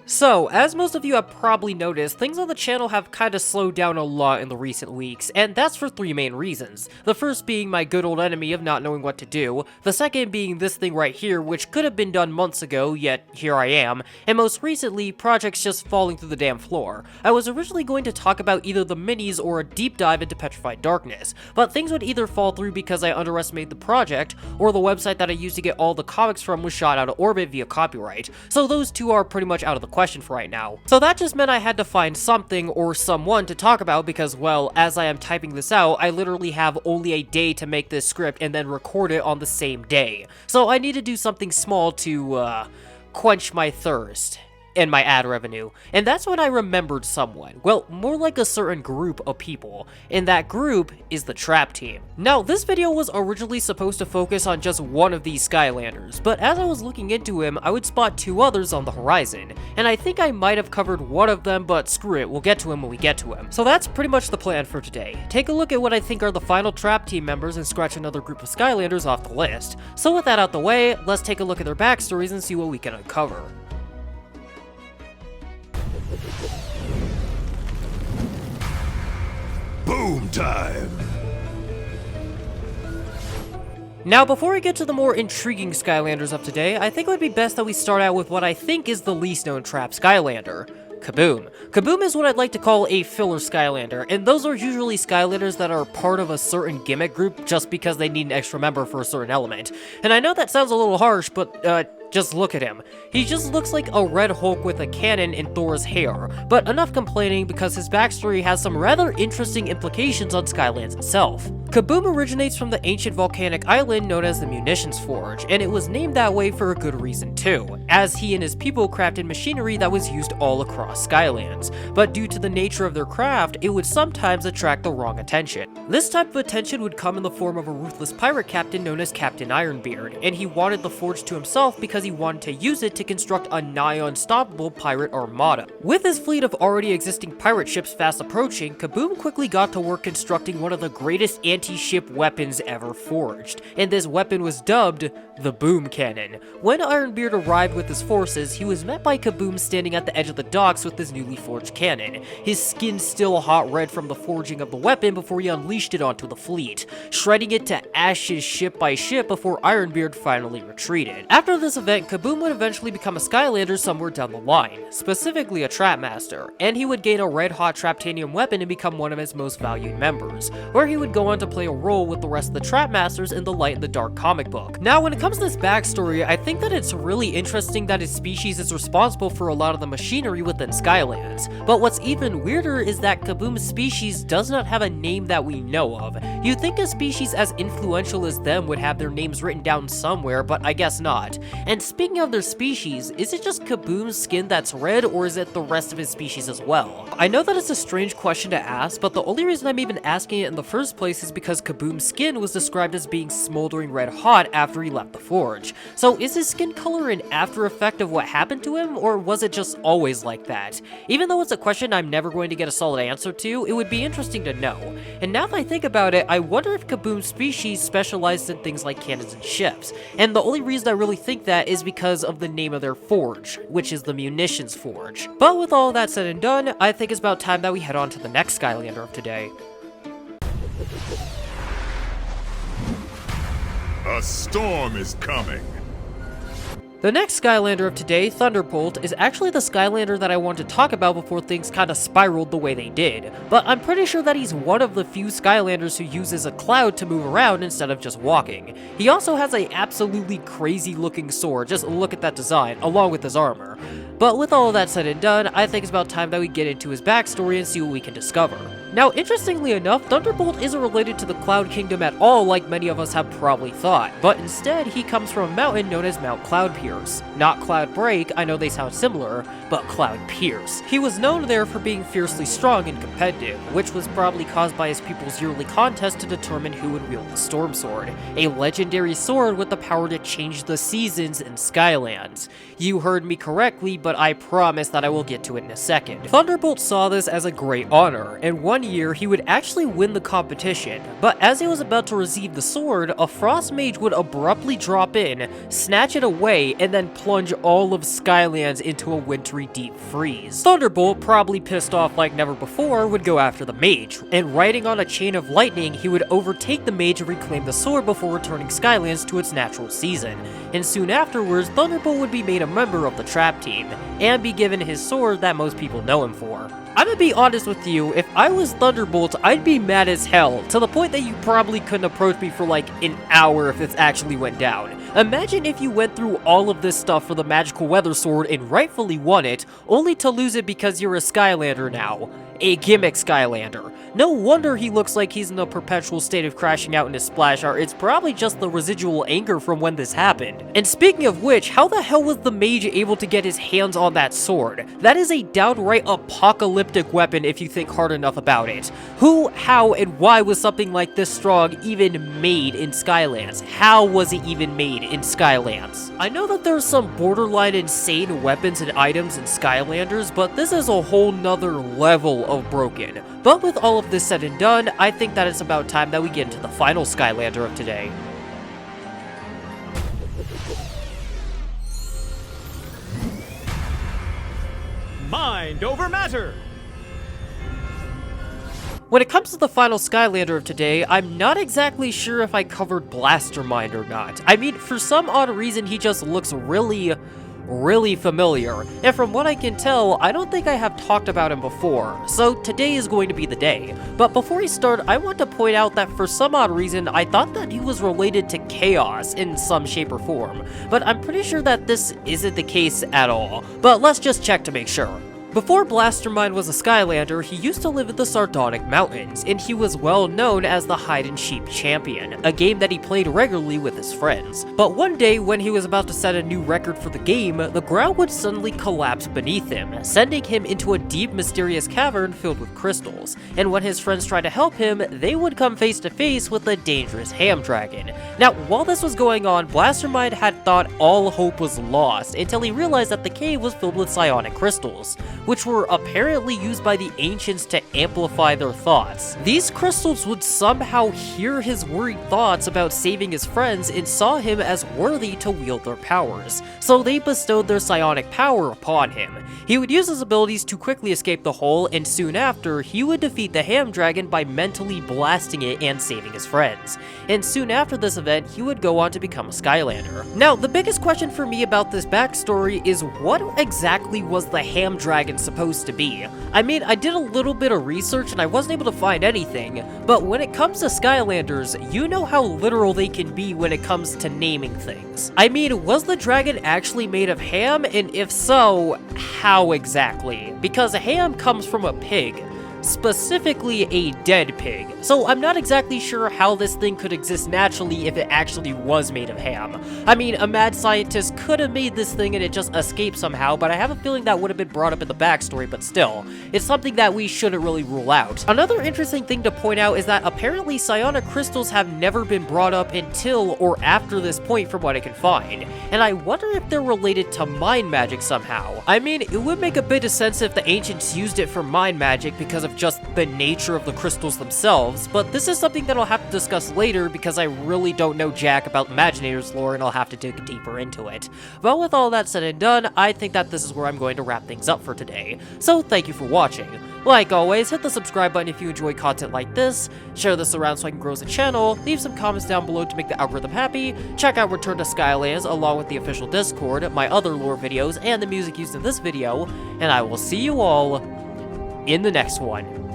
So, as most of you have probably noticed, things on the channel have kinda slowed down a lot in the recent weeks, and that's for three main reasons. The first being my good old enemy of not knowing what to do, the second being this thing right here, which could have been done months ago, yet here I am, and most recently, projects just falling through the damn floor. I was originally going to talk about either the minis or a deep dive into Petrified Darkness, but things would either fall through because I underestimated the project, or the website that I used to get all the comics from was shot out of orbit via copyright, so those two are pretty much out of the question for right now. So that just meant I had to find something or someone to talk about because, well, as I am typing this out, I literally have only a day to make this script and then record it on the same day. So I need to do something small to, quench my thirst and my ad revenue, and that's when I remembered someone. Well, more like a certain group of people, and that group is the Trap Team. Now, this video was originally supposed to focus on just one of these Skylanders, but as I was looking into him, I would spot two others on the horizon, and I think I might have covered one of them, but screw it, we'll get to him when we get to him. So that's pretty much the plan for today. Take a look at what I think are the final Trap Team members and scratch another group of Skylanders off the list. So with that out the way, let's take a look at their backstories and see what we can uncover. Boom time! Now, before we get to the more intriguing Skylanders of today, I think it would be best that we start out with what I think is the least known Trap Skylander. Kaboom. Kaboom is what I'd like to call a filler Skylander, and those are usually Skylanders that are part of a certain gimmick group just because they need an extra member for a certain element. And I know that sounds a little harsh, but just look at him. He just looks like a red Hulk with a cannon in Thor's hair, but enough complaining because his backstory has some rather interesting implications on Skylands itself. Kaboom originates from the ancient volcanic island known as the Munitions Forge, and it was named that way for a good reason too, as he and his people crafted machinery that was used all across Skylands, but due to the nature of their craft, it would sometimes attract the wrong attention. This type of attention would come in the form of a ruthless pirate captain known as Captain Ironbeard, and he wanted the forge to himself because he wanted to use it to construct a nigh unstoppable pirate armada. With his fleet of already existing pirate ships fast approaching, Kaboom quickly got to work constructing one of the greatest anti-ship weapons ever forged, and this weapon was dubbed the Boom Cannon. When Ironbeard arrived with his forces, he was met by Kaboom standing at the edge of the docks with his newly forged cannon, his skin still hot red from the forging of the weapon before he unleashed it onto the fleet, shredding it to ashes ship by ship before Ironbeard finally retreated. After this event, Kaboom would eventually become a Skylander somewhere down the line, specifically a Trap Master, and he would gain a red-hot Traptanium weapon and become one of his most valued members, where he would go on to play a role with the rest of the Trap Masters in the Light in the Dark comic book. Now, when it comes to this backstory, I think that it's really interesting that his species is responsible for a lot of the machinery within Skylands, but what's even weirder is that Kaboom's species does not have a name that we know of. You'd think a species as influential as them would have their names written down somewhere, but I guess not. And speaking of their species, is it just Kaboom's skin that's red, or is it the rest of his species as well? I know that it's a strange question to ask, but the only reason I'm even asking it in the first place is because Kaboom's skin was described as being smoldering red hot after he left the forge. So is his skin color an after effect of what happened to him, or was it just always like that? Even though it's a question I'm never going to get a solid answer to, it would be interesting to know. And now that I think about it, I wonder if Kaboom's species specialized in things like cannons and ships, and the only reason I really think that is because of the name of their forge, which is the Munitions Forge. But with all that said and done, I think it's about time that we head on to the next Skylander of today. A storm is coming. The next Skylander of today, Thunderbolt, is actually the Skylander that I wanted to talk about before things kinda spiraled the way they did, but I'm pretty sure that he's one of the few Skylanders who uses a cloud to move around instead of just walking. He also has a absolutely crazy looking sword, just look at that design, along with his armor. But with all of that said and done, I think it's about time that we get into his backstory and see what we can discover. Now, interestingly enough, Thunderbolt isn't related to the Cloud Kingdom at all like many of us have probably thought, but instead he comes from a mountain known as Mount Cloudpierce. Not Cloudbreak, I know they sound similar, but Cloudpierce. He was known there for being fiercely strong and competitive, which was probably caused by his people's yearly contest to determine who would wield the Storm Sword, a legendary sword with the power to change the seasons in Skylands. You heard me correctly, but I promise that I will get to it in a second. Thunderbolt saw this as a great honor, and one year, he would actually win the competition, but as he was about to receive the sword, a frost mage would abruptly drop in, snatch it away, and then plunge all of Skylands into a wintry deep freeze. Thunderbolt, probably pissed off like never before, would go after the mage, and riding on a chain of lightning, he would overtake the mage and reclaim the sword before returning Skylands to its natural season. And soon afterwards, Thunderbolt would be made a member of the trap team, and be given his sword that most people know him for. I'm gonna be honest with you, if I was Thunderbolt, I'd be mad as hell, to the point that you probably couldn't approach me for like an hour if this actually went down. Imagine if you went through all of this stuff for the magical weather sword and rightfully won it, only to lose it because you're a Skylander now. A gimmick Skylander. No wonder he looks like he's in a perpetual state of crashing out in his splash art. It's probably just the residual anger from when this happened. And speaking of which, how the hell was the mage able to get his hands on that sword? That is a downright apocalyptic weapon if you think hard enough about it. Who, how, and why was something like this strong even made in Skylands? How was it even made in Skylands? I know that there's some borderline insane weapons and items in Skylanders, but this is a whole nother level of broken. But with all of this said and done, I think that it's about time that we get into the final Skylander of today. Mind over matter! When it comes to the final Skylander of today, I'm not exactly sure if I covered Blastermind or not. I mean, for some odd reason, he just looks really familiar, and from what I can tell, I don't think I have talked about him before, so today is going to be the day. But before we start, I want to point out that for some odd reason, I thought that he was related to Chaos in some shape or form, but I'm pretty sure that this isn't the case at all, but let's just check to make sure. Before Blastermind was a Skylander, he used to live in the Sardonic Mountains, and he was well known as the hide-and-sheep champion, a game that he played regularly with his friends. But one day, when he was about to set a new record for the game, the ground would suddenly collapse beneath him, sending him into a deep, mysterious cavern filled with crystals. And when his friends tried to help him, they would come face to face with a dangerous ham dragon. Now, while this was going on, Blastermind had thought all hope was lost until he realized that the cave was filled with psionic crystals, which were apparently used by the ancients to amplify their thoughts. These crystals would somehow hear his worried thoughts about saving his friends and saw him as worthy to wield their powers, so they bestowed their psionic power upon him. He would use his abilities to quickly escape the hole, and soon after, he would defeat the ham dragon by mentally blasting it and saving his friends. And soon after this event, he would go on to become a Skylander. Now, the biggest question for me about this backstory is what exactly was the ham dragon supposed to be? I mean, I did a little bit of research and I wasn't able to find anything, but when it comes to Skylanders, you know how literal they can be when it comes to naming things. I mean, was the dragon actually made of ham, and if so, how exactly? Because ham comes from a pig, specifically a dead pig, so I'm not exactly sure how this thing could exist naturally if it actually was made of ham. I mean, a mad scientist could have made this thing and it just escaped somehow, but I have a feeling that would have been brought up in the backstory, but still, it's something that we shouldn't really rule out. Another interesting thing to point out is that apparently psionic crystals have never been brought up until or after this point from what I can find, and I wonder if they're related to mind magic somehow. I mean, it would make a bit of sense if the ancients used it for mind magic because of just the nature of the crystals themselves, but this is something that I'll have to discuss later because I really don't know jack about Imaginator's lore and I'll have to dig deeper into it. But with all that said and done, I think that this is where I'm going to wrap things up for today. So thank you for watching. Like always, hit the subscribe button if you enjoy content like this, share this around so I can grow the channel, leave some comments down below to make the algorithm happy, check out Return to Skylands along with the official Discord, my other lore videos, and the music used in this video, and I will see you all in the next one.